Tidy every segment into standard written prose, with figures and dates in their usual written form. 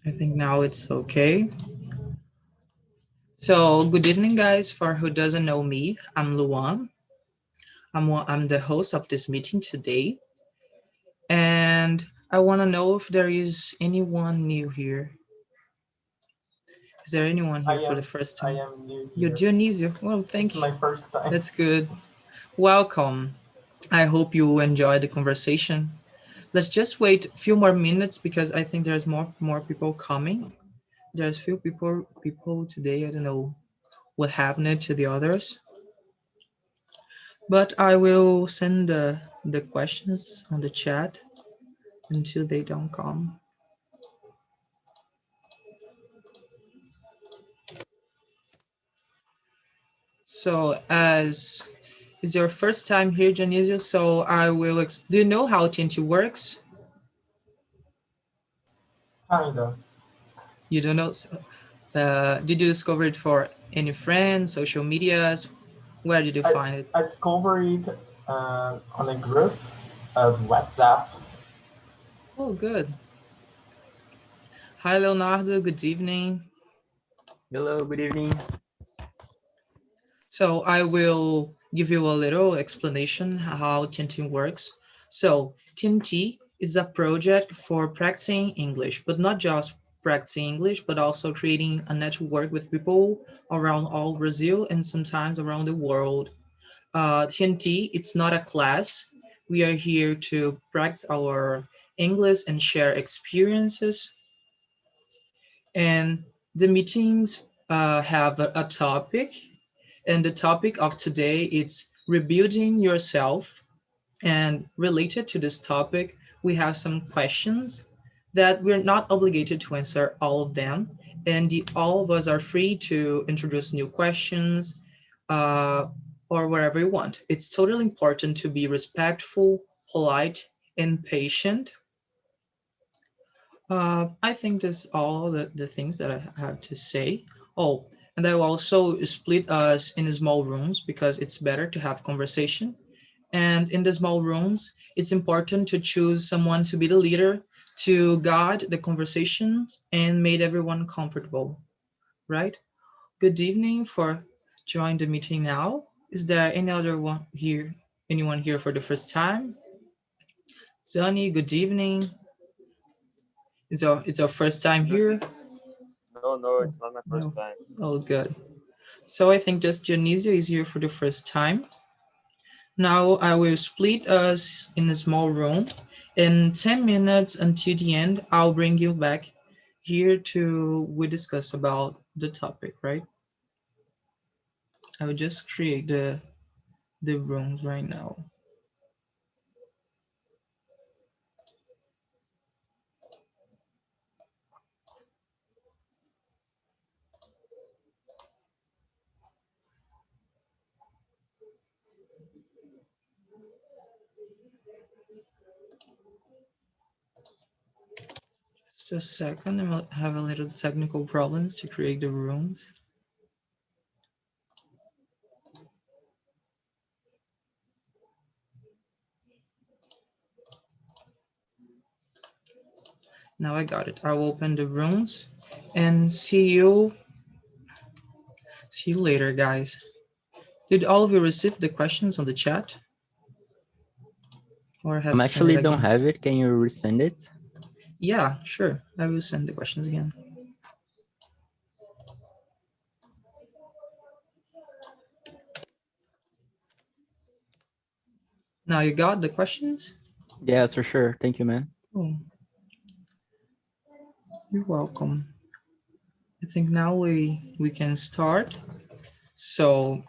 I think now it's okay. So good evening, guys. For who doesn't know me, I'm Luan. I'm the host of this meeting today. And I want to know if there is anyone new here. Is there anyone I here for the am first I time? am new You're here. Dionisio. Well, It's thank you. my first time. That's good. Welcome. I hope you enjoy the conversation. Let's just wait a few more minutes because I think there's more people coming. There's few people today. I don't know what happened to the others, but I will send the questions on the chat until they don't come. So as is your first time here, Janisio, so I will. Do you know how Tinty works? Kinda. You don't know. Did you discover it for any friends, social medias? Where did you I find it? I discovered it on a group of WhatsApp. Oh, good. Hi, Leonardo. Good evening. Hello, good evening. So I will give you a little explanation how Tintin works. So Tinti is a project for practicing English, but not just practicing English, but also creating a network with people around all Brazil and sometimes around the world. TNT, it's not a class. We are here to practice our English and share experiences. And the meetings have a topic, and the topic of today is rebuilding yourself. And related to this topic, we have some questions that we're not obligated to answer all of them. And all of us are free to introduce new questions uh, or wherever you want. It's totally important to be respectful, polite, and patient. I think that's all the things that I have to say. Oh, and I will also split us in small rooms because it's better to have conversation. And in the small rooms, it's important to choose someone to be the leader, to guide the conversations and make everyone comfortable, right? Good evening for joining the meeting now. Is there any other one here, anyone here for the first time? Zany, good evening. It's our first time Good. here. No, Oh, it's not my first no. time. Oh, good. So I think just Dionisio is here for the first time. Now I will split us in a small room. In 10 minutes until the end, I'll bring you back here to we discuss about the topic, right? I will just create the rooms right now. Just a second, I will have a little technical problems to create the rooms. Now I got it. I'll open the rooms and see you later, guys. Did all of you receive the questions on the chat or have to send it Actually don't again? have it. Can you resend it? Yeah, sure. I will send the questions again. Now you got the questions? Yes, for sure. Thank you, man. Oh, you're welcome. I think now we can start. So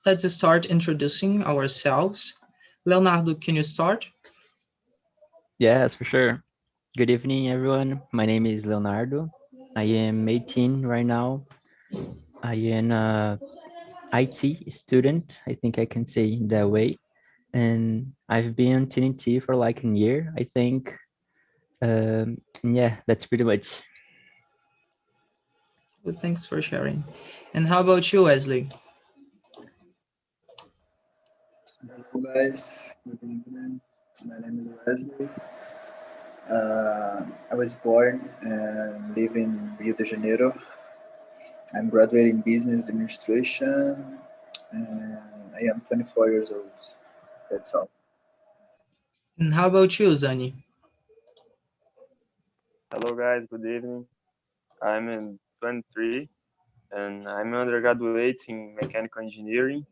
let's start introducing ourselves. Leonardo, can you start? Yes, for sure. Good evening, everyone. My name is Leonardo. I am 18 right now. I am a IT student. I think I can say that way. And I've been on TNT for like a year, I think. Yeah, that's pretty much. Well, thanks for sharing. And how about you, Wesley? Hello guys, good evening. My name is Wesley. I was born and live in Rio de Janeiro. I'm graduating in business administration, and I am 24 years old. That's all. And how about you, Zany? Hello guys, good evening. I'm in 23 and I'm undergraduating mechanical engineering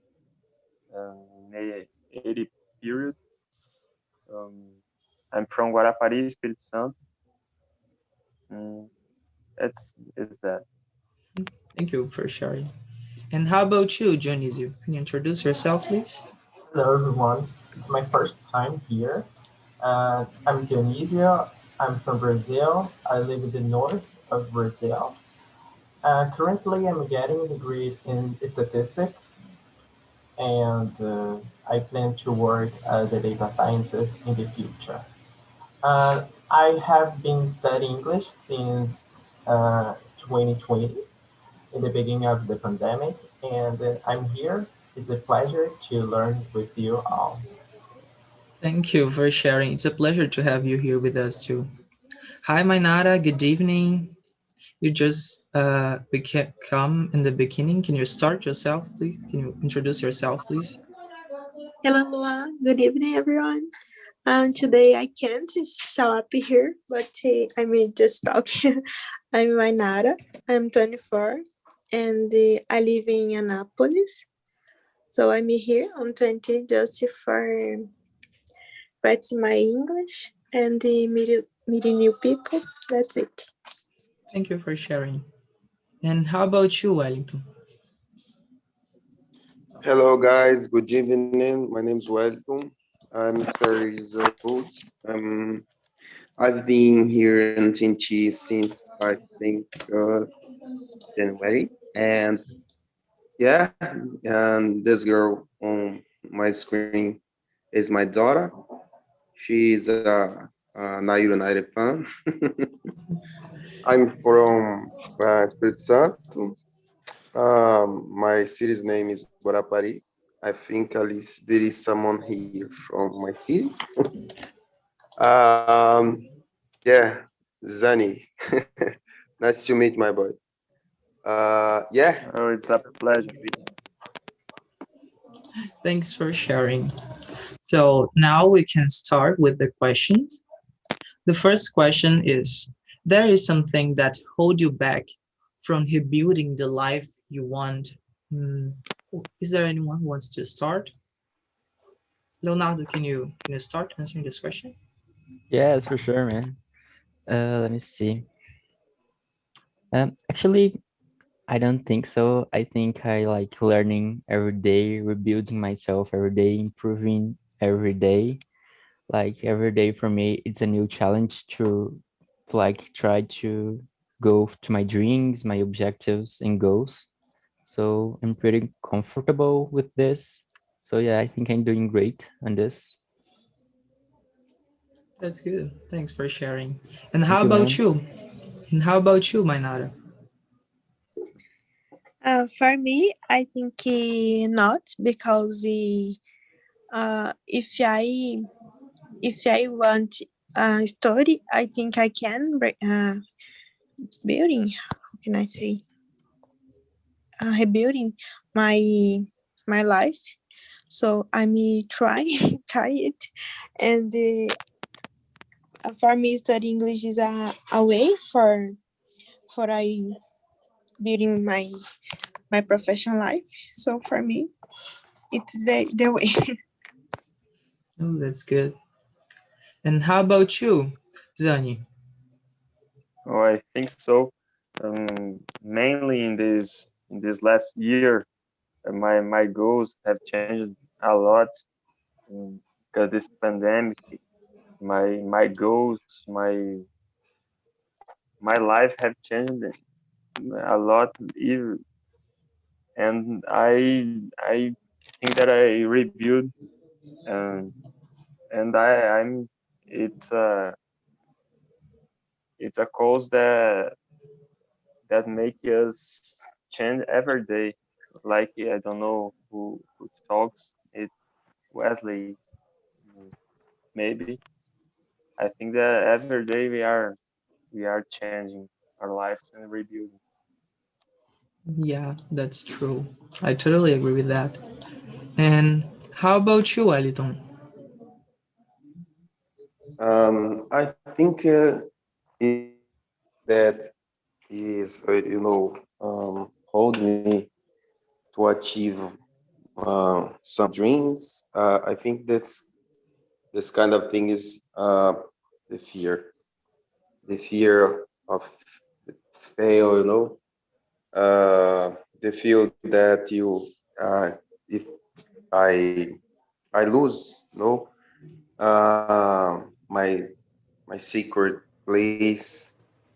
in a 80 period. Um, I'm from Guarapari, Espírito Santo. Mm, it's that. Thank you for sharing. And how about you, Dionisio? Can you introduce yourself, please? Hello, everyone. It's my first time here. I'm Dionisio. I'm from Brazil. I live in the north of Brazil. Currently, I'm getting a degree in statistics, and I plan to work as a data scientist in the future. I have been studying English since 2020, in the beginning of the pandemic, and I'm here. It's a pleasure to learn with you all. Thank you for sharing. It's a pleasure to have you here with us too. Hi, my Nara. Good evening. You just come in the beginning. Can you start yourself, please? Can you introduce yourself, please? Hello, Lua. Good evening, everyone. Today I can't show up here, but I may just talk. I'm Mainara. I'm 24, and I live in Anápolis. So I'm here on 20 just for practice my English and meeting new people. That's it. Thank you for sharing. And how about you, Wellington? Hello, guys. Good evening. My name is Wellington. I'm 30 years old. Um, I've been here in TNT since I think January, and yeah, and this girl on my screen is my daughter. She's a Nairo United fan. I'm from Espírito Santo. My city's name is Borapari. I think at least there is someone here from my city. Um, yeah, Zany. Nice to meet my boy. Yeah. Oh, it's a pleasure. Thanks for sharing. So now we can start with the questions. The first question is, there is something that hold you back from rebuilding the life you want. Hmm, is there anyone who wants to start? Leonardo, can you start answering this question? Yes, for sure, man. Let me see. Actually, I don't think so. I think I like learning every day, rebuilding myself every day, improving every day. Like every day for me, it's a new challenge to like try to go to my dreams, my objectives and goals. So I'm pretty comfortable with this. So yeah, I think I'm doing great on this. That's good. Thanks for sharing. And how Thank you, about man. you? And how about you, Mainara? For me, I think not because if I want study, I think I can building. How can I say? Rebuilding my life. So I may try try it, and for me, study English is a way for I building my professional life. So for me, it's the way. Oh, that's good. And how about you, Zani? Oh, I think so. Mainly in this last year, my goals have changed a lot because this pandemic. My goals, my life have changed a lot, and I think that I rebuild, um, and I'm it's a it's a cause that make us change every day. Like I don't know who talks it, Wesley, maybe. I think that every day we are changing our lives and rebuilding. Yeah, that's true. I totally agree with that. And how about you, Eliton? I think that is, hold me to achieve some dreams. I think this kind of thing is the the fear of fail, the feel that if I, I lose, my secret place.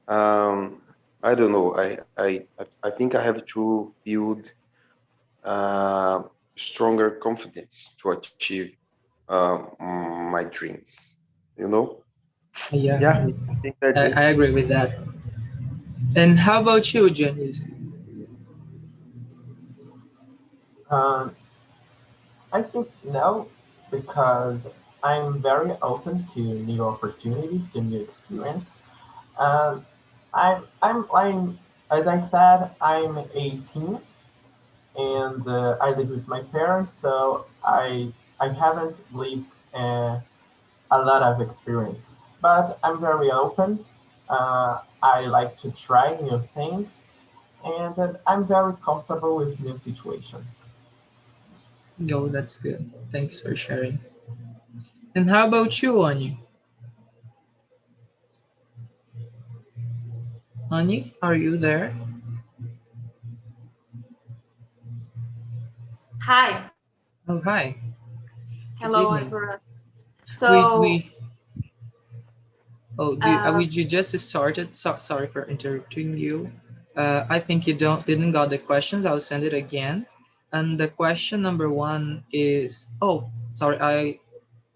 Um, I don't know. I think I have to build uh, stronger confidence to achieve my dreams. You know? Yeah, Yeah. I think that's I it. agree with that. And how about you, Janice? Um, I think no, because I'm very open to new opportunities, to new experience. Um, I'm, as I said, I'm 18 and I live with my parents, so I haven't lived a lot of experience. But I'm very open. I like to try new things, and I'm very comfortable with new situations. No, that's good. Thanks for sharing. And how about you, Ani? Ani, are you there? Hi, Oh, hi. Good hello evening. everyone. We So, we oh, uh, we you just started. Sorry for interrupting you. I think you don't didn't got the questions. I'll send it again. And the question number one is, oh, sorry, I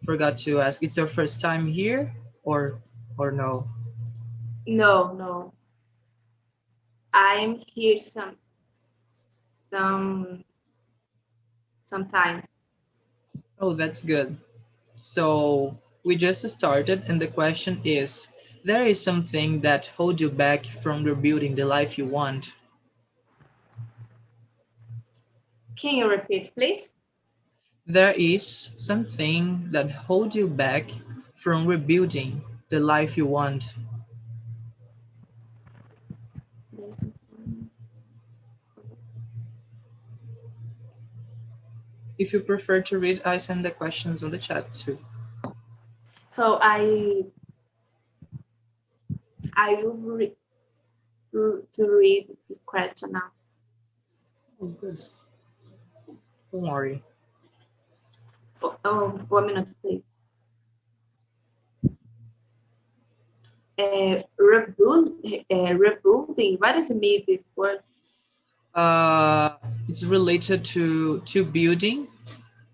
forgot to ask. It's your first time here, or no? no, no, I'm here some sometimes. Oh, that's good. So we just started, and the question is, there is something that hold you back from rebuilding the life you want. Can you repeat, please? There is something that hold you back from rebuilding the life you want. If you prefer to read, I send the questions on the chat too. So I will to read this question now. Oh, good. Don't worry. Oh, 1 minute, please. Rebuilding. What does it mean? This word? It's related to building,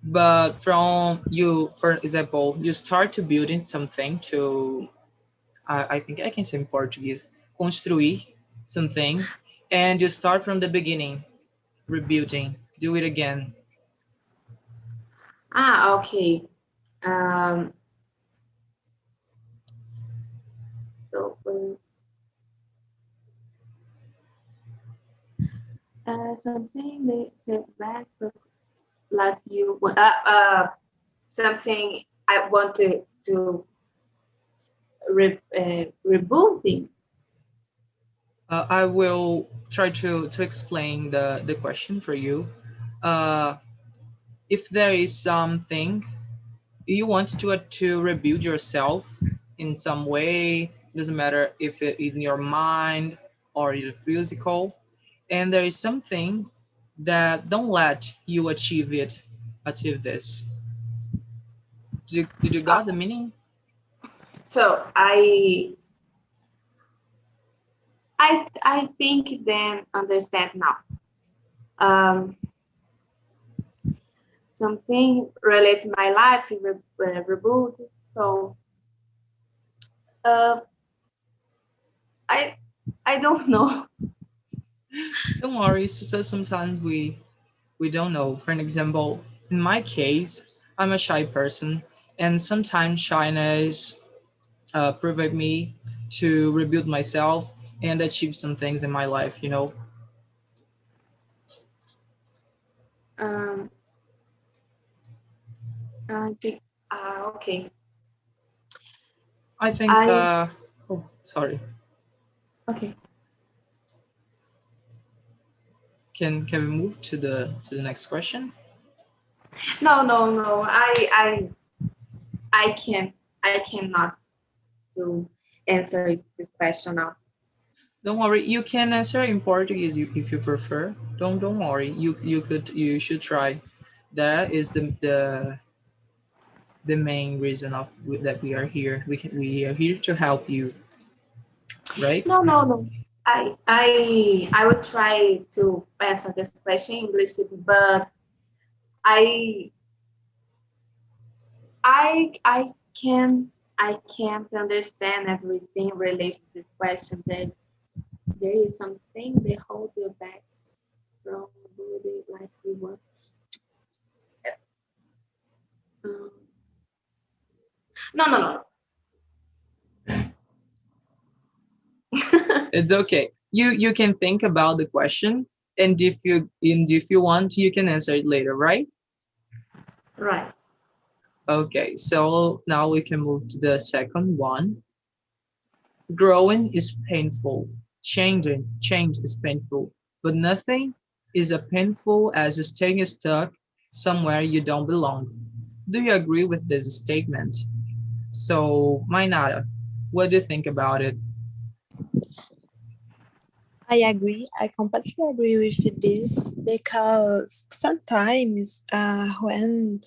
but from you, for example, you start to building something to I think I can say in Portuguese, construir something, and you start from the beginning, rebuilding, do it again. Ah, okay. Um, so something that says back, like you something I want to rebuilding. I will try to explain the question for you. Uh, if there is something you want to rebuild yourself in some way, doesn't matter if it in your mind or your physical, and there is something that don't let you achieve this. Did you Uh, got the meaning? so I think then understand now. Um, something related to my life rebuild. So uh, I I don't know. Don't worry. So sometimes we don't know. For an example, in my case, I'm a shy person, and sometimes shyness prevent me to rebuild myself and achieve some things in my life, you know. Um, I think, okay. I think, I, oh, sorry. okay. Can we move to the next question? No, no, no. I can't, I cannot to answer this question now. Don't worry, you can answer in Portuguese if you prefer. Don't worry. You should try. That is the main reason of that we are here. We are here to help you, right? No, no, no. I would try to answer this question in English, but I I can I can't understand everything related to this question. There is something that holds you back from doing it like you want. Um, no, no, no. It's okay. You can think about the question, and if you want, you can answer it later, right? Right. Okay. So now we can move to the second one. Growing is painful. Change is painful, but nothing is as painful as staying stuck somewhere you don't belong. Do you agree with this statement? So, Mainara, what do you think about it? I agree. I completely agree with this because sometimes when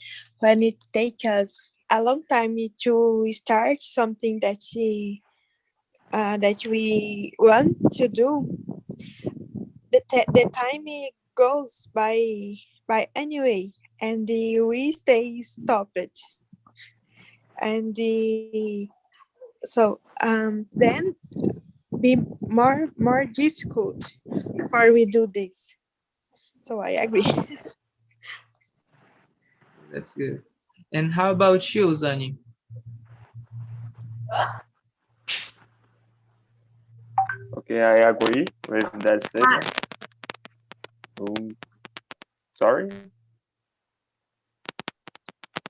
it takes us a long time to start something that we want to do, the time it goes by anyway, and we stay stopped, and then be more difficult before we do this. So I agree. That's good. And how about you, Zani? Okay, I agree with that statement. Um, sorry.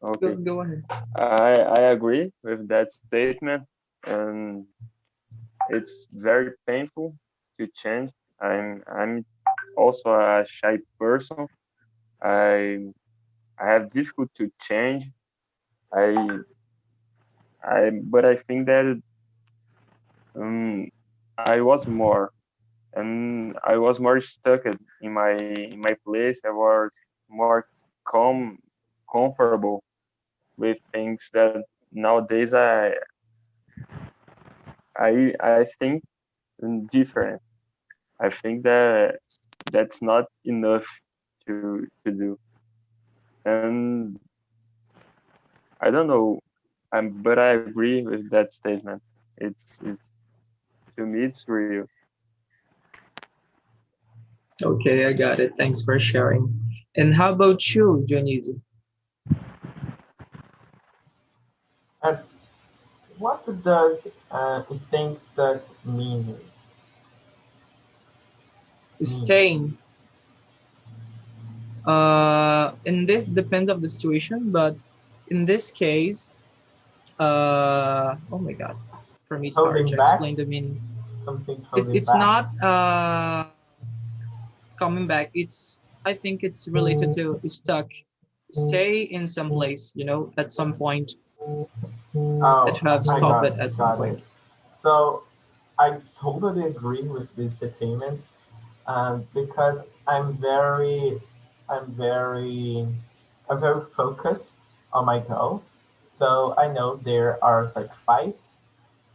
Okay, Go ahead. I agree with that statement, and it's very painful to change. I'm also a shy person. I I have difficult to change. I but I think that um, I was more and I was more stuck in my place. I was more comfortable with things that nowadays I think different. I think that that's not enough to do, and I don't know. But I agree with that statement. It's to me it's real. Okay, I got it. Thanks for sharing. And how about you, Dionisio? And what does staying stuck means? Mean? Staying. And this depends of the situation, but in this case, oh my God, for me it's hard Holding to back? explain the meaning. Something holding It's back? not coming back. It's I think it's related to stuck, stay in some place, you know, at some point that Oh, you have I stopped it at some got it. point. So I totally agree with this statement, because I'm very, I'm very focused on my goal. So I know there are sacrifices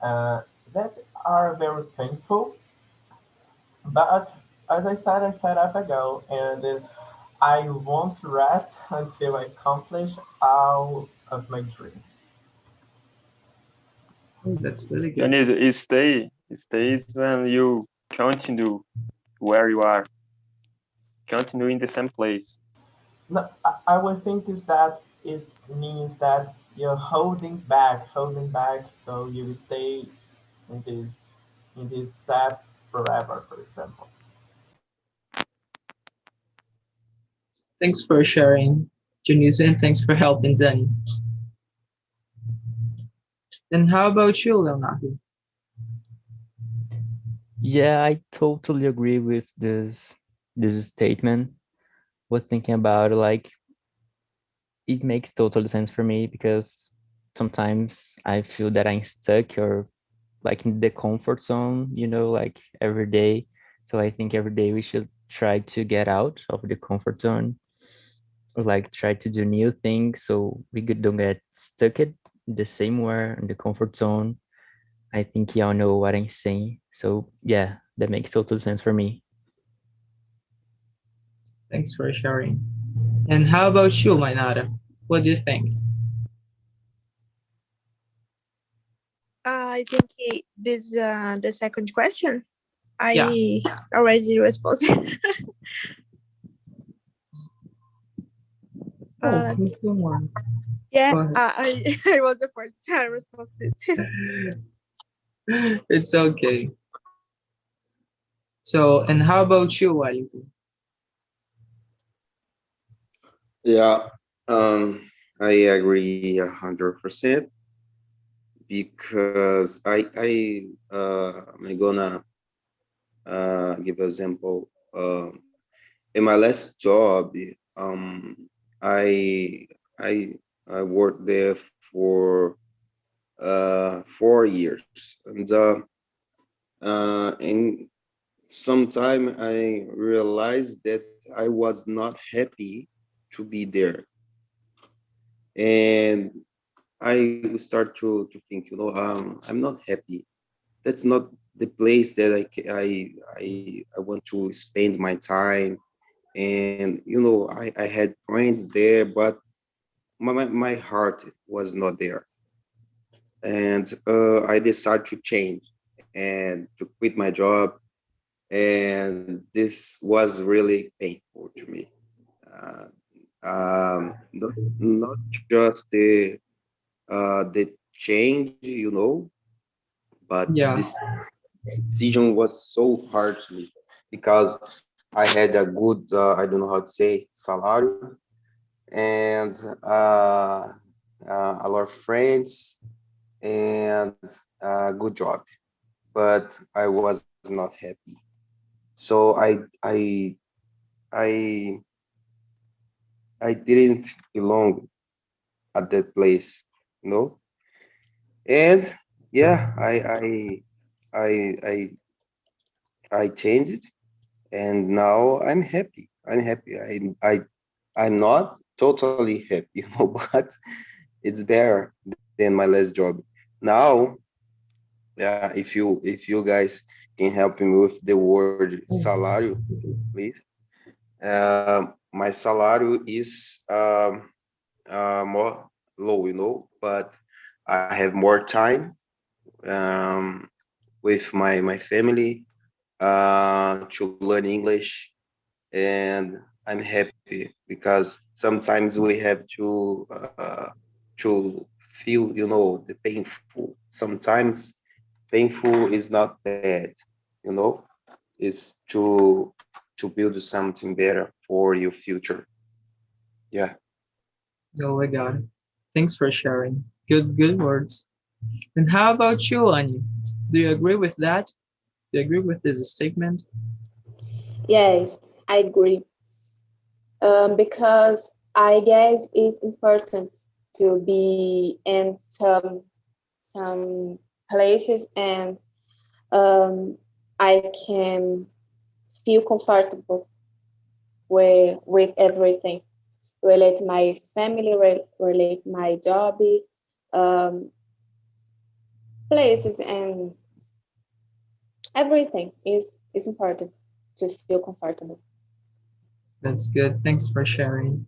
uh, that are very painful, but as I set up a goal, and I won't rest until I accomplish all of my dreams. Oh, that's really And good. it stays when you continue where you are, continue in the same place. No, I would think is that it means that you're holding back, so you stay in this step forever, for example. Thanks for sharing, junius, and thanks for helping Zany. And how about you, Leonardo? Yeah, I totally agree with this statement. Was thinking about like it makes total sense for me because sometimes I feel that I'm stuck or like in the comfort zone, like every day. So I think every day we should try to get out of the comfort zone or like try to do new things so don't get stuck in the same way in the comfort zone. I think y'all know what I'm saying. So yeah, that makes total sense for me. Thanks for sharing. And how about you, Mainara? What do you think? I think this the second question. Yeah. I already responded. Oh, uh, let's do more. yeah, Go ahead. I was the first time responded to. It's okay. So, and how about you, Wellington? Yeah, um, I agree 100% because I'm gonna give example. In my last job, um, I I I worked there for 4 years, and sometime I realized that I was not happy to be there, and I start to think, I'm not happy. That's not the place that I want to spend my time. And I had friends there, but my heart was not there. And I decided to change and to quit my job. And this was really painful to me. Uh, not just the change, but Yeah. this decision was so hard to me because I had a good, I don't know how to say, salary, and a lot of friends and a good job, but I was not happy. So I I didn't belong at that place, you know. And yeah, I I changed it, and now I'm happy. I'm happy. I'm not totally happy, but it's better than my last job. Now, yeah, if you guys can help me with the word Oh, salário, it's okay. please. My salário is more low, but I have more time um, with my family to learn English, and I'm happy because sometimes we have to feel, the painful. Sometimes painful is not bad, you know. It's to build something better for your future. Yeah. Oh my God. Thanks for sharing. Good words. And how about you, Annie? Do you agree with that? Do you agree with this statement? Yes, I agree. Because I guess it's important to be in some places and um, I can feel comfortable with everything. Relate my family, relate my job, um, places, and everything is important to feel comfortable. That's good. Thanks for sharing.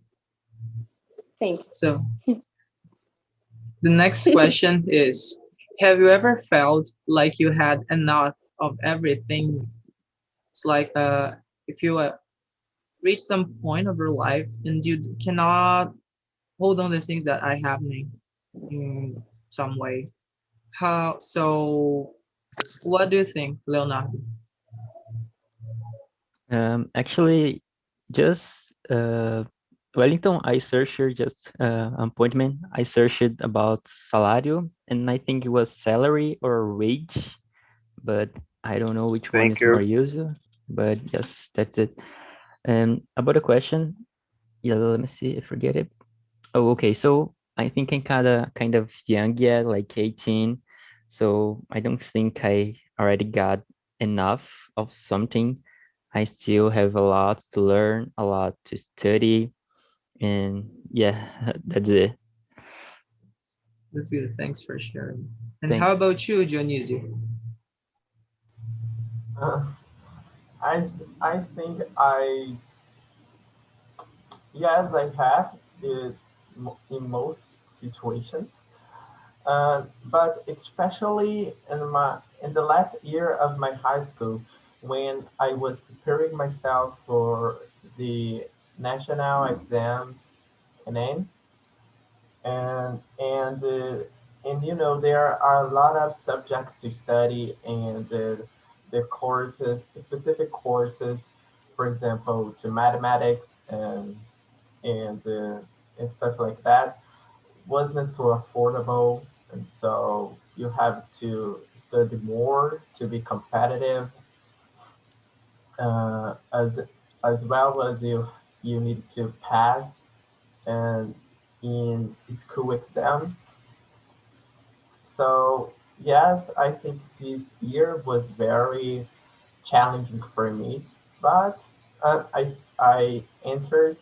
Thank So, the next you. question is, have you ever felt like you had enough of everything? It's like if you reach some point of your life and you cannot hold on the things that are happening. in some way. How so? What do you think, Leonardo? Actually, just Wellington, I searched just appointment. I searched about salario, and I think it was salary or wage, but I don't know which one Thank is more you. user. But yes, that's it. And about the question, yeah, let me see. I forget it. Oh, okay. So I think I'm kind of young yet, like 18. So I don't think I already got enough of something. I still have a lot to learn, a lot to study, and yeah, that's it. That's good. Thanks for sharing. And how Thanks. about you, Dionisio? Uh, I think yes, I have it in most situations. But especially in the last year of my high school, when I was preparing myself for the national exams and then and you know there are a lot of subjects to study and the courses, specific courses, for example, to mathematics and and stuff like that wasn't so affordable, and so you have to study more to be competitive, uh, as as well as you need to pass and in school exams. So yes, I think this year was very challenging for me, but I entered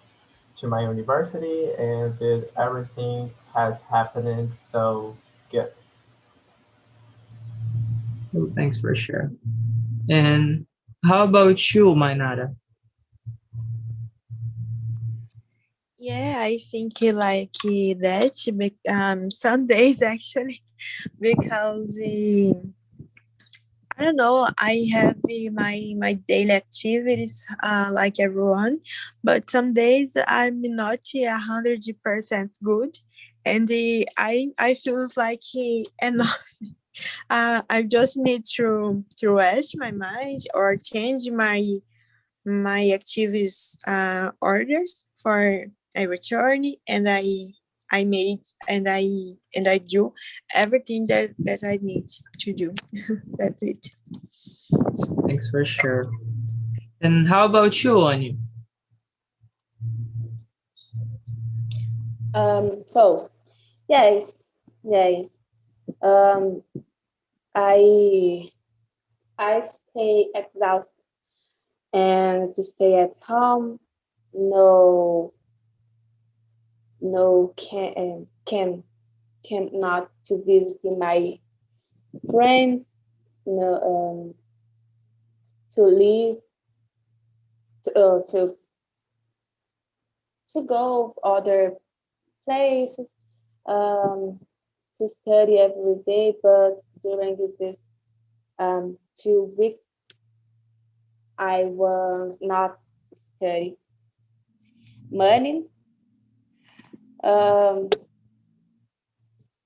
to my university and everything has happened so good. Oh, thanks for sharing. And how about you, Mainara? Yeah, I think like that. Some days actually, because I don't know. I have my daily activities like everyone, but some days I'm not 100% good, and I feels like enough. I just need to rest my mind or change my activities orders for a return, and I made and I do everything that I need to do. That's it. Thanks for sharing. And how about you, Anu? So yes, yes. Um, I I stay exhausted and to stay at home. No, no can not to visit my friends. No, to leave to go other places. Um, to study every day, but during this 2 weeks I was not study money, um,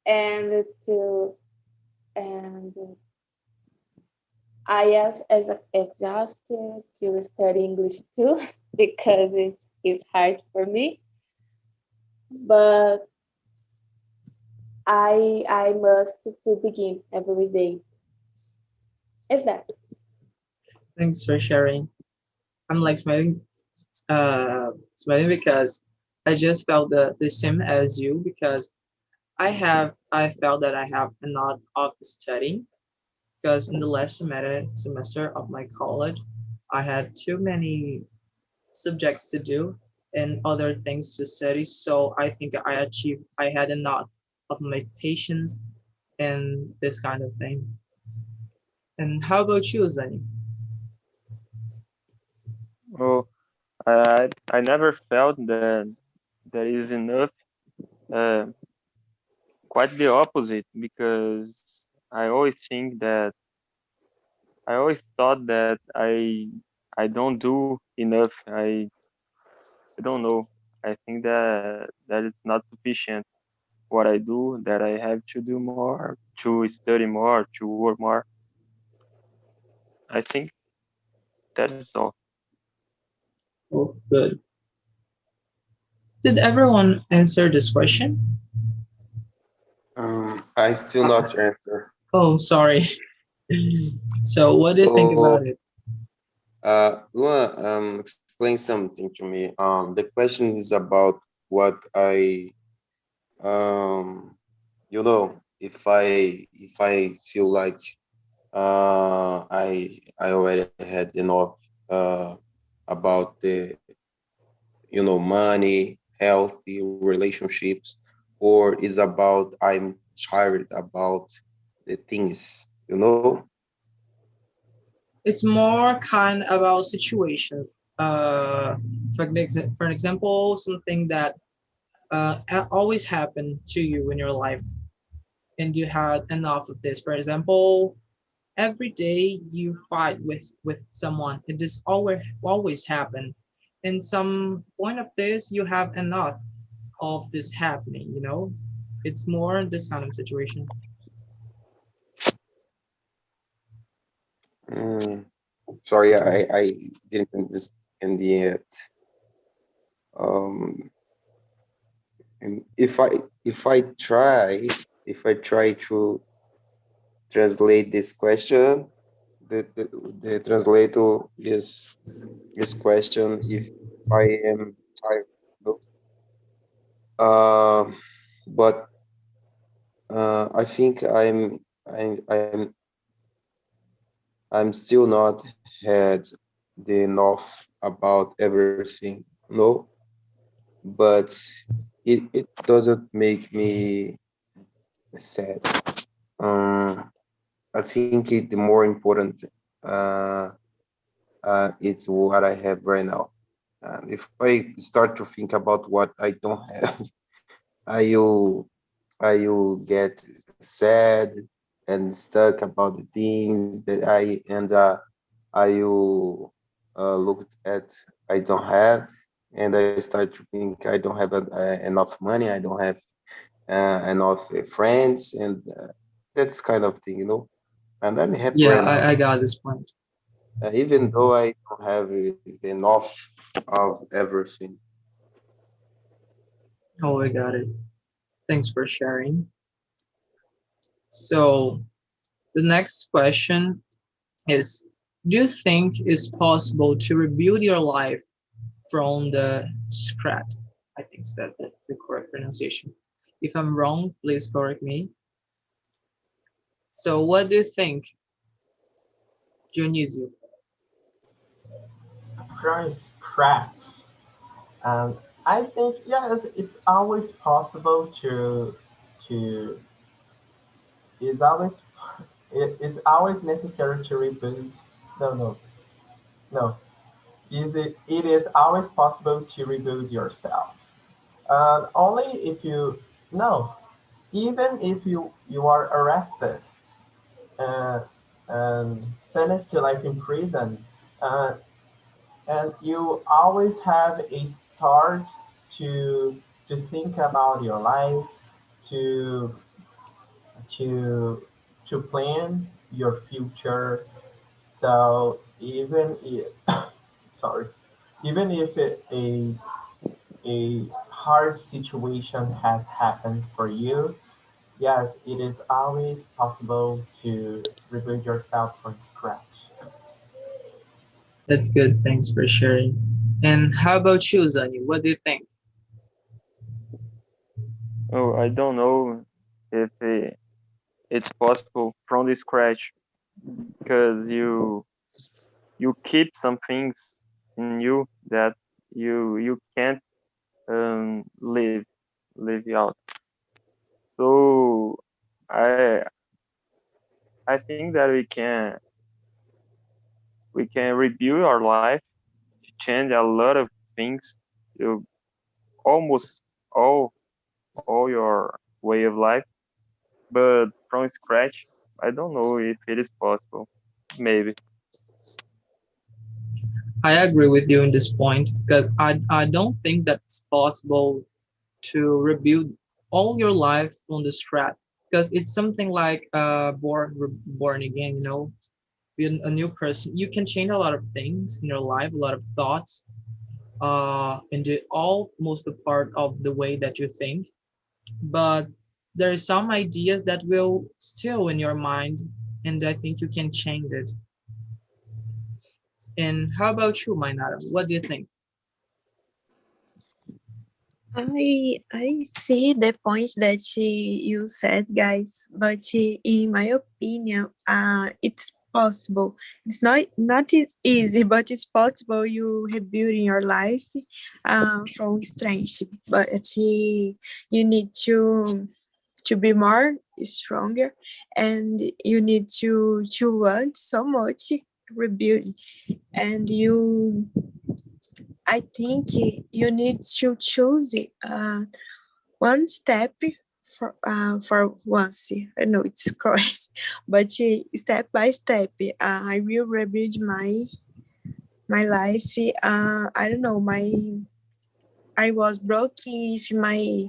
and to and I was as exhausted to study English too because it's hard for me. But I must to begin every day. Is that? Thanks for sharing. I'm like smiling because I just felt the same as you because I felt that I have a lot of studying because in the last semester of my college I had too many subjects to do and other things to study. So I think I had enough of my patience and this kind of thing. And how about you, Zani? Oh, I never felt that there is enough. Uh, Quite the opposite, because I always thought that I don't do enough. I don't know. I think that it's not sufficient what I do, that I have to do more, to study more, to work more. I think that is all. Oh, good. Did everyone answer this question? I still Uh, not answer. oh, sorry. So, what do you think So, about it? Lua, explain something to me. The question is about what um, if I feel like I already had enough about the money, healthy relationships, or is about I'm tired about the things, It's more kind about situations. For an example, something that always happened to you in your life, and you had enough of this. For example, every day you fight with someone. It just always happen. In some point of this, you have enough of this happening. It's more this kind of situation. Mm, sorry, I didn't understand yet. Um, and if I try to translate this question, the translator is this question if I am tired. No? Uh, but I think I'm still not had the enough about everything. No, but it doesn't make me sad. I think the more important uh, it's what I have right now. And if I start to think about what I don't have, I will get sad and stuck about the things that I will look at I don't have, and I start to think I don't have enough money, I don't have enough friends, and that's kind of thing, And I'm happy Yeah, right I now, got this point. even though I don't have enough of everything. Oh, I got it. Thanks for sharing. So the next question is, do you think it's possible to rebuild your life from the scratch? I think that's the correct pronunciation. If I'm wrong, please correct me. So what do you think, Junius? From scratch. And I think yes, it's always possible to it's always it's always necessary to reboot. No, no, no. It is always possible to reboot yourself. Only if you no, even if you are arrested uh, and sentenced to life in prison, uh, and you always have a start to think about your life, to to plan your future. So even if sorry, even if a hard situation has happened for you, yes, it is always possible to rebuild yourself from scratch. That's good. Thanks for sharing. And how about you, Zani? What do you think? Oh, I don't know if it's possible from the scratch because you keep some things in you that you can't live out. So I I think that we can rebuild our life to change a lot of things to almost all your way of life, but from scratch, I don't know if it is possible. Maybe. I agree with you in this point because I don't think that's possible to rebuild. all your life from the scratch, because it's something like born again, being a new person. You can change a lot of things in your life, a lot of thoughts, and the almost a part of the way that you think. But there are some ideas that will still in your mind, and I think you can change it. And how about you, Mainara? What do you think? I see the points that you said, guys, but in my opinion, it's possible. It's not as easy, but it's possible you rebuilding your life from strength. But you need to be more stronger, and you need to want so much rebuild, and I think you need to choose one step for once. I know it's correct, but step by step, I will rebuild my life. I don't know, I was broken with my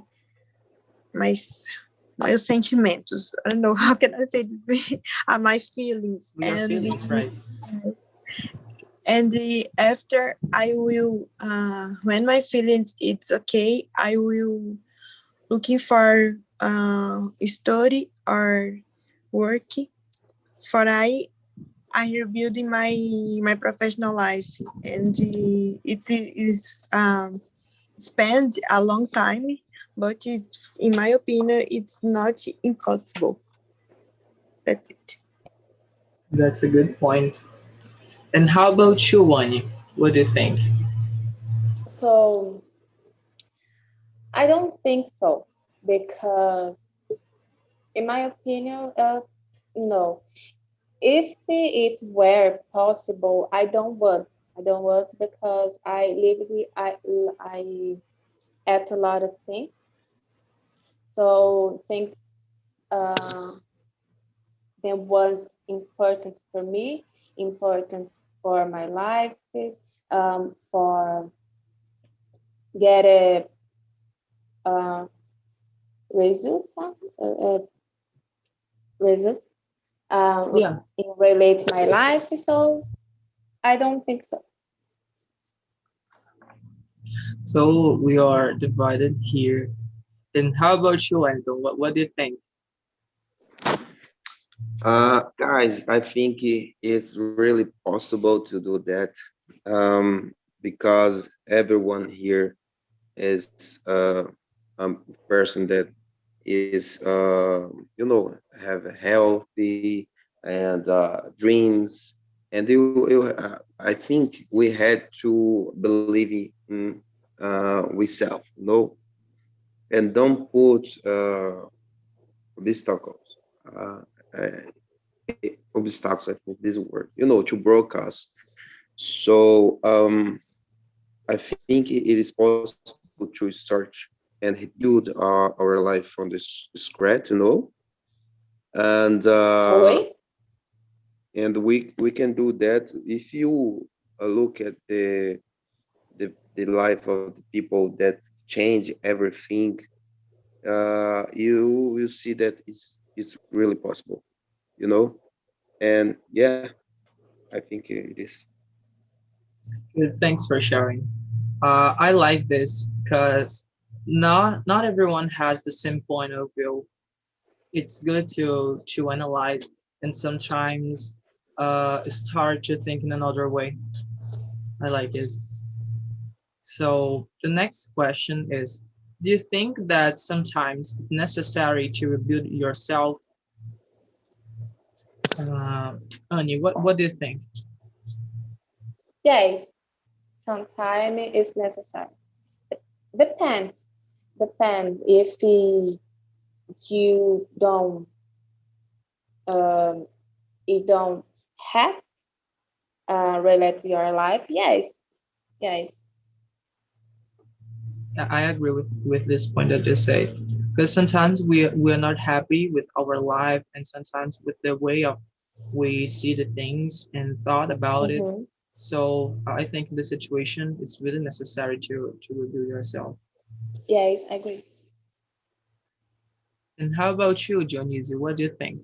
my sentimentos. I don't know how can I say this. My feelings, Your feelings, right? and after I will when my feelings it's okay, I will looking for study or work for I rebuilding my professional life, and it is spend a long time, but in my opinion it's not impossible. That's it. That's a good point. And how about you, Wani? What do you think? So I don't think so because, in my opinion, no. If it were possible, I don't want. I don't want because I ate a lot of things. So things uh, that was important for me, important for my life, for get a uh, result, result Yeah. in relate my life. So I don't think so. So we are divided here. And how about you, Anton? What do you think? Guys, I think it's really possible to do that, because everyone here is a person that is, have a healthy and dreams, and I think we had to believe in we self, and don't put obstacles. Uh, uh, Obstacles, I think this word, to broke us. So I think it is possible to start and build our life from this scratch, and Oi? we can do that if you look at the life of the people that change everything. You see that it's really possible, and yeah, I think it is. Good, thanks for sharing. I like this because not everyone has the same point of view. It's good to analyze and sometimes start to think in another way. I like it. So the next question is, do you think that sometimes it's necessary to rebuild yourself? Anya, what do you think? Yes, sometimes it's necessary. Depends. Depends if you don't um, you don't have relate to your life. Yes, yes. I agree with this point that you say, because sometimes we're not happy with our life, and sometimes with the way of we see the things and thought about it. Mm-hmm. So I think in this situation, it's really necessary to review yourself. Yes, I agree. And how about you, Junius? What do you think?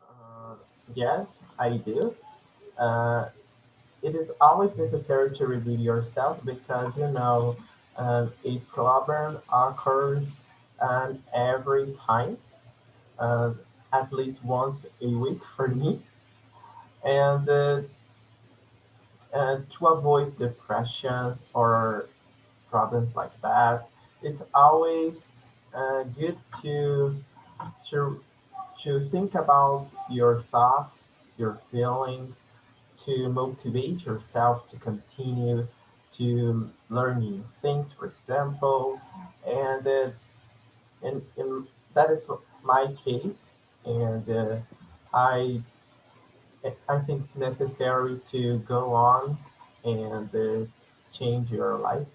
Uh, yes, I do. Uh, it is always necessary to review yourself because a problem occurs every time, uh, at least once a week for me, and to avoid depressions or problems like that, it's always good to to think about your thoughts, your feelings, to motivate yourself to continue to learn new things, for example, and that is my case, and I I think it's necessary to go on and change your life.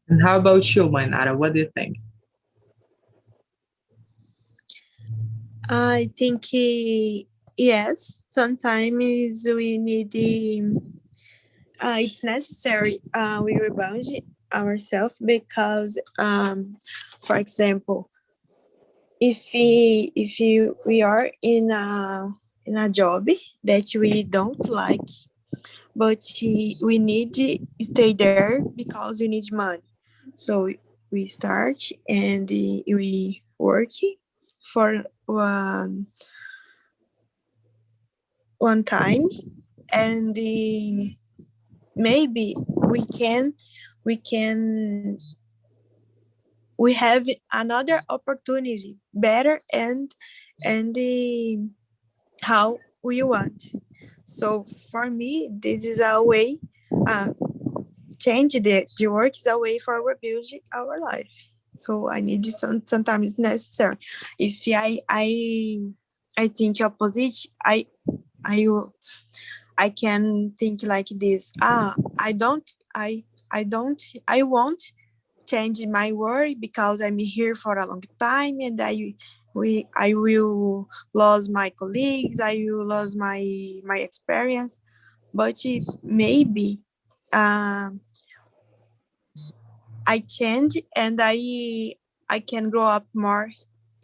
And how about you, Mainara? What do you think? I think yes, sometimes we need it's necessary we rebound ourselves because for example we are in a job that we don't like, but we need to stay there because we need money. So we start and we work for one time, and maybe we can we have another opportunity better, and how we want. So for me, this is a way, uh, change the work is a way for rebuild our life. So I need sometimes necessary. If I think opposite, I I can think like this. I don't I won't change my work because I'm here for a long time, and I will lose my colleagues. I will lose my experience. But maybe um, I change, and I can grow up more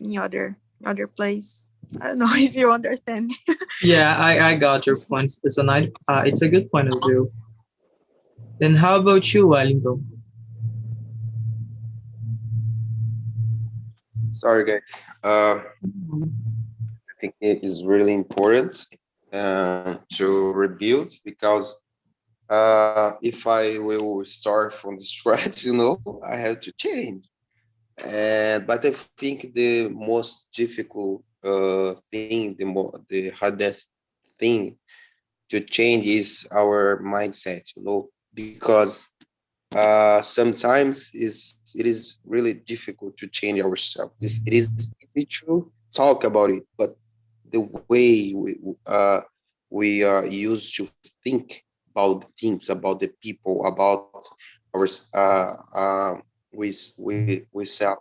in other place. I don't know if you understand. Yeah, I got your points. It's a good point of view. Then how about you, Wellington? Sorry, guys. I think it is really important to rebuild because if I will start from the scratch, I have to change. And but I think the most difficult thing, the hardest thing to change is our mindset, because sometimes it is really difficult to change ourselves. It is easy to talk about it, but the way we are used to think about the things, about the people, about our we self,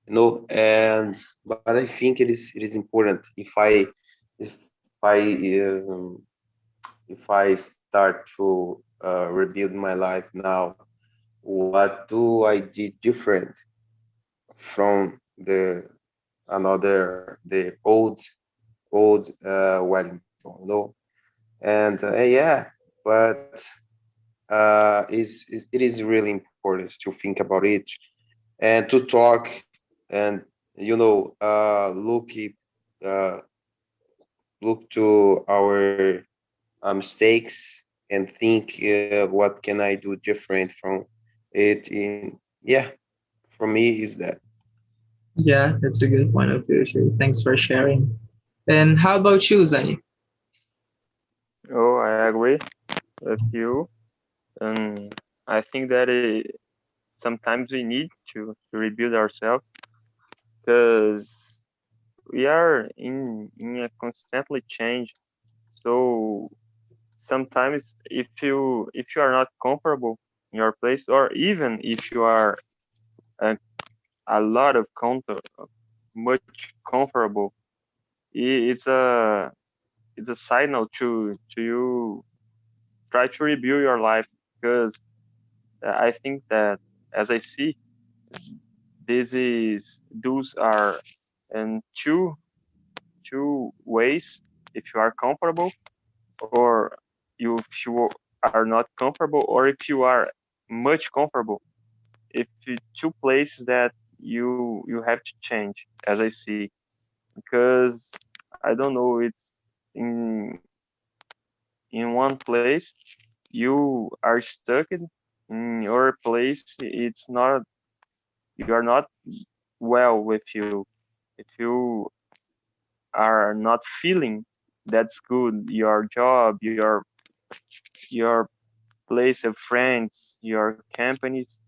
and but I think it is important if I um, if I start to rebuild my life now, what do I did different from the old Wellington, and yeah, but it is really important to think about it and to talk and uh, look to our mistakes and think what can I do different from it. In yeah, for me is that. Yeah, that's a good point of view. Sure. Thanks for sharing. And how about you, Zany? Oh, I agree with you, and I think that sometimes we need to rebuild ourselves because we are in a constantly change. So sometimes if you are not comfortable in your place, or even if you are a, a lot of much comfortable, it's a signal to you try to review your life because I think that as I see, those are and two ways. If you are comfortable, or if you are not comfortable, or if you are much comfortable, if two places that you have to change, as I see, because I don't know, it's in in one place you are stuck, in your place it's not, you are not well with you, if you are not feeling that's good, your job, your place of friends, your companies,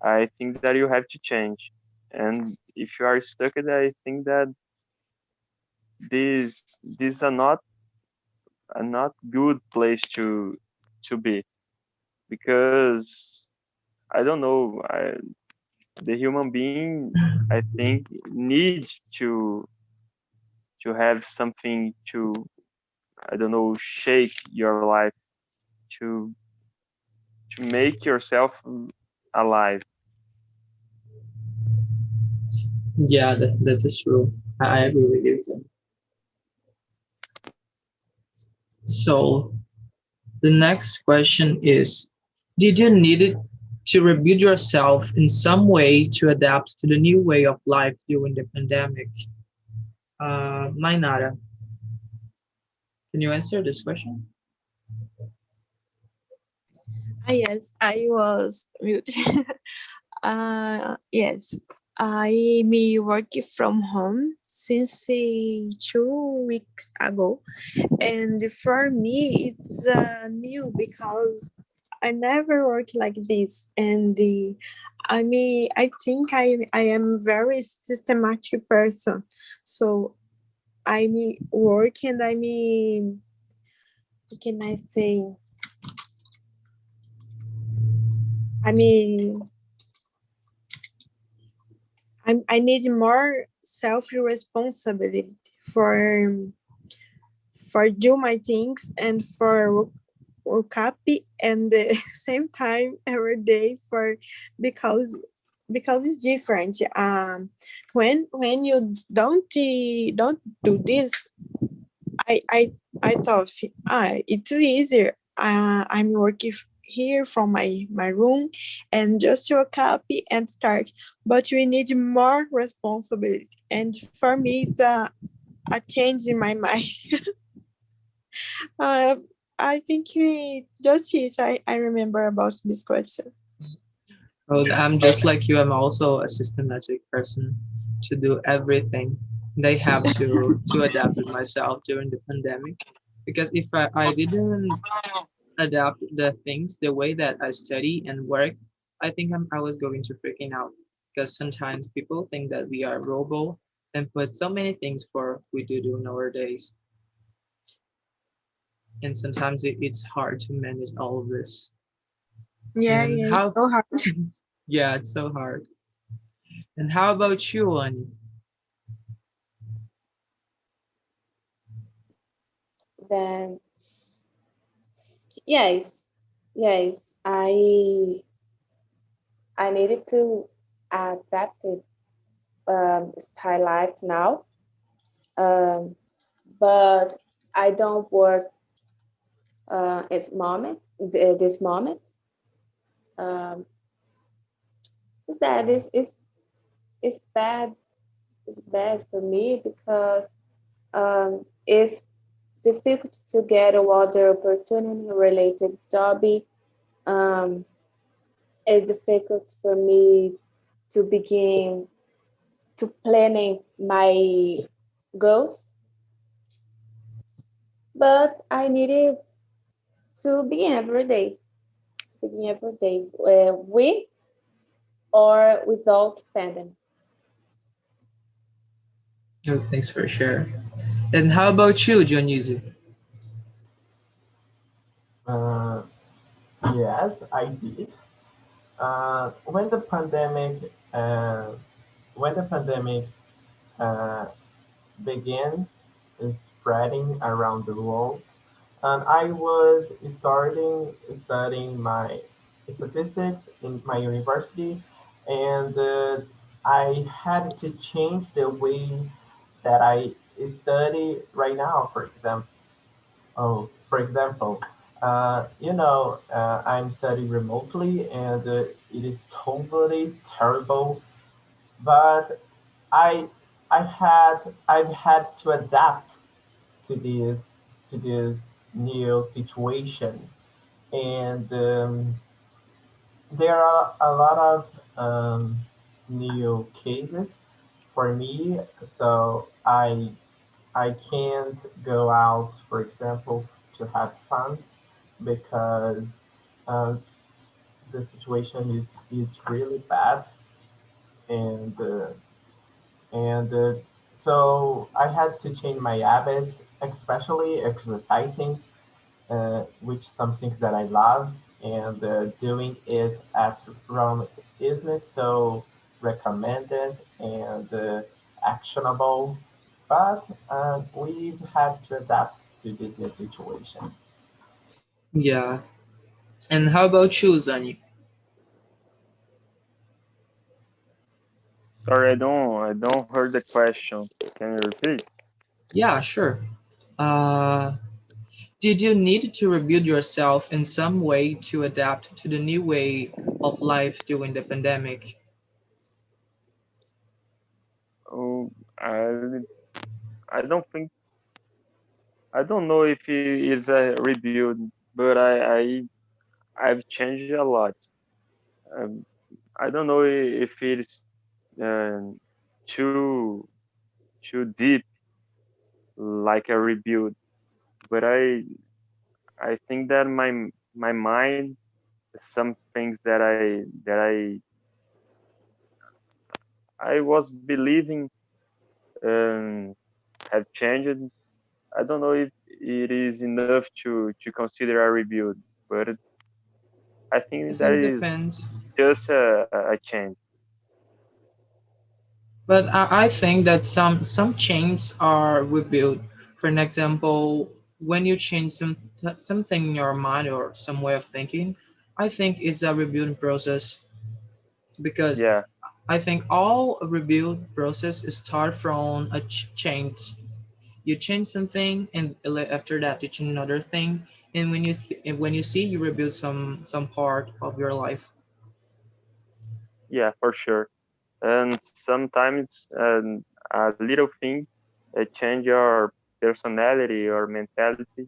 I think that you have to change. And if you are stuck, I think that this are not a not good place to be, because I don't know, the human being, I think, needs to have something to, I don't know, shake your life, to to make yourself alive. Yeah, that is true. I agree with you. So the next question is, did you need it to rebuild yourself in some way to adapt to the new way of life during the pandemic? My Nara, can you answer this question? Yes, I was mute. Yes, I me work from home since 2 weeks ago, and for me it's new because I never worked like this, and I think I am very systematic person, so I mean work and I mean what can I say? I mean I need more self responsibility for do my things and for wake up and the same time every day for because it's different. When you don't do this, I I I thought it's easier. I'm working here from my room and just wake up and start. But we need more responsibility, and for me, it's a change in my mind. uh, I think just this I remember about this question. Oh, I'm just like you. I'm also a systematic person to do everything. And I have to adapt with myself during the pandemic because if I didn't adapt the things the way that I study and work, I think I was going to freaking out because sometimes people think that we are robo and put so many things for we do nowadays, and sometimes it's hard to manage all of this. Yeah, And yeah, it's how? so hard. Yeah, it's so hard. And how about you, Ani? Then yes, yes, I needed to adapt it, style life now. Um, but I don't work this moment. Um, is that is bad. It's bad for me because it's difficult to get a other opportunity related job. Um, it's difficult for me to begin to planning my goals, but I needed to begin every day with or without pandemic. Oh, thanks for sharing. And how about you, Junius? Uh, yes, I did. Uh, when the pandemic, uh, when the pandemic uh, began spreading around the world, and I was starting studying statistics in my university, and I had to change the way that I study right now. For example, I'm studying remotely, and it is totally terrible. But I I've had to adapt to this new situation, and there are a lot of new cases for me. So I can't go out, for example, to have fun because uh, the situation is really bad, and and so I had to change my habits, especially exercising, which is something that I love, and doing it at Rome isn't so recommended and actionable, but we've had to adapt to this new situation. Yeah. And how about you, Zany? Sorry, I don't heard the question. Can you repeat? Yeah, sure. Uh, did you need to rebuild yourself in some way to adapt to the new way of life during the pandemic? Oh, I don't think I don't know if it is a rebuild, but I've changed a lot. Um, I don't know if it's um, too too deep like a rebuild, but I think that my mind, some things that I was believing um, have changed. I don't know if it is enough to consider a rebuild, but I I think that think is depends. just a change. But I think that some chains are rebuilt. For an example, when you change something in your mind or some way of thinking, I think it's a rebuilding process because Yeah, I think all rebuild process start from a change. You change something, and after that you change another thing, and and when you see you rebuild some part of your life. yeah, for sure. And sometimes a little thing change your personality or mentality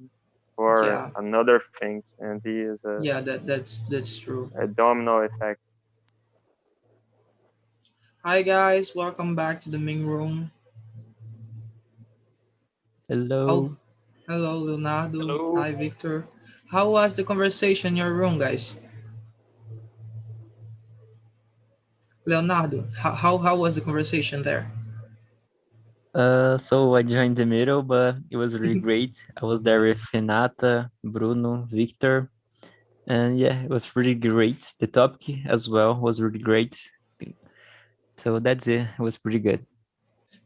for Yeah, another things, and this is yeah, that's true. a domino effect. Hi guys, welcome back to the main room. Hello. How Hello, Leonardo. Hello. Hi, Victor. How was the conversation in your room, guys? Leonardo, how was the conversation there? So I joined the middle, but it was really great. I was there with Renata, Bruno, Victor, and yeah, it was really great. The topic as well was really great. So that's it. It was pretty good.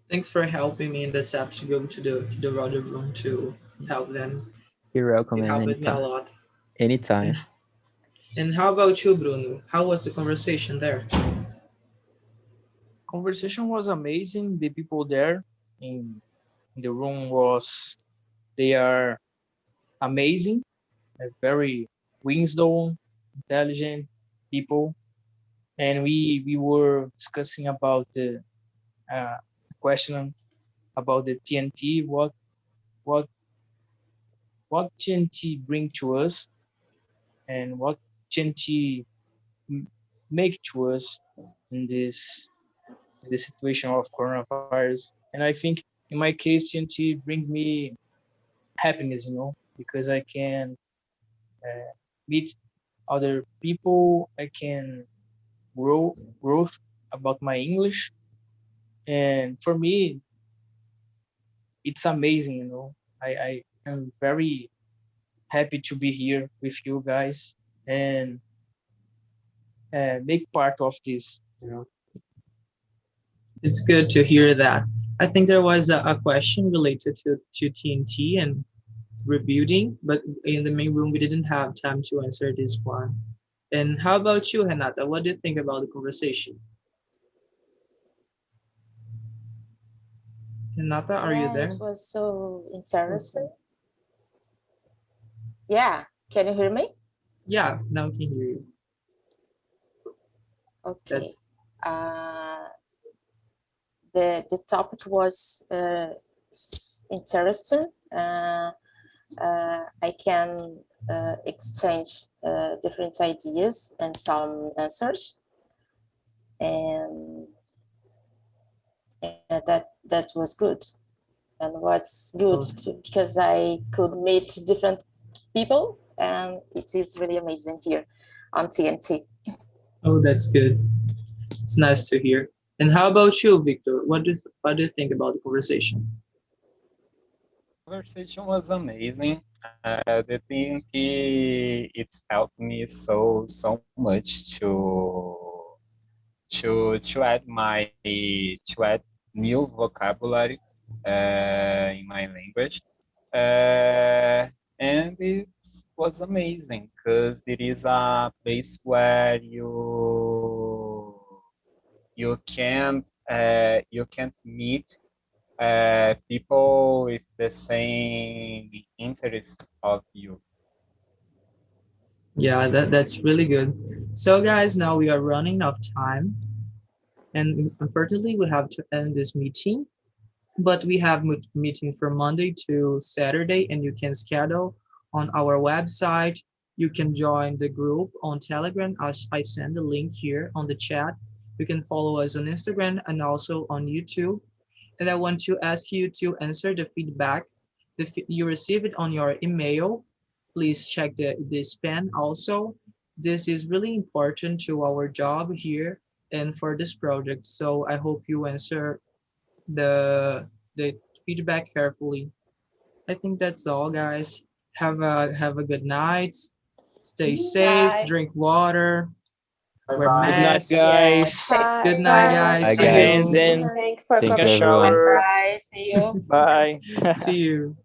Thanks for helping me in this app to go to the other room to help them. You're welcome, You man. helped me a Anytime. lot. And Anytime. and how about you, Bruno? How was the conversation there? Conversation was amazing. The people there in the room was they are amazing, very wisdom, intelligent people, and we were discussing about the uh, question about the TNT. What what TNT bring to us, and what TNT make to us in this situation of coronavirus. And I think in my case, TNT bring me happiness, because I can meet other people. I can growth about my English, and for me, it's amazing. I am very happy to be here with you guys and make part of this. It's good to hear that. I think there was a question related to TNT and rebuilding, but in the main room we didn't have time to answer this one. And how about you, Renata? What do you think about the conversation? Renata, are you Yeah, it there? was so Oh, sorry. interesting. Yeah, can you hear me? Yeah, now I can hear you. Okay. That's Uh, the topic was interesting. I can exchange different ideas and some answers, and that was good, and was good oh, too, because I could meet different people, and it is really amazing here on TNT. oh, that's good. It's nice to hear. And how about you, Victor? What do you think about the conversation? Conversation was amazing. The thing it's helped me so much to add new vocabulary in my language, and it was amazing because it is a place where you can't meet people with the same interest of you. Yeah, that's really good. So, guys, now we are running out of time, and unfortunately, we have to end this meeting. But we have meeting from Monday to Saturday, and you can schedule on our website. You can join the group on Telegram. As I send the link here on the chat. You can follow us on Instagram and also on YouTube. And I want to ask you to answer the feedback. You receive it on your email. Please check the spam also. This is really important to our job here and for this project. So I hope you answer the feedback carefully. I think that's all, guys. Have a good night. Stay safe. Bye. Drink water. Bye Wear Good bye. night, masks. guys. Take Good Bye. night, care. guys. Hi Wash See your guys. hands you. and Thank for Thank take you a coming. everyone. shower. Bye. See you. Bye. See you.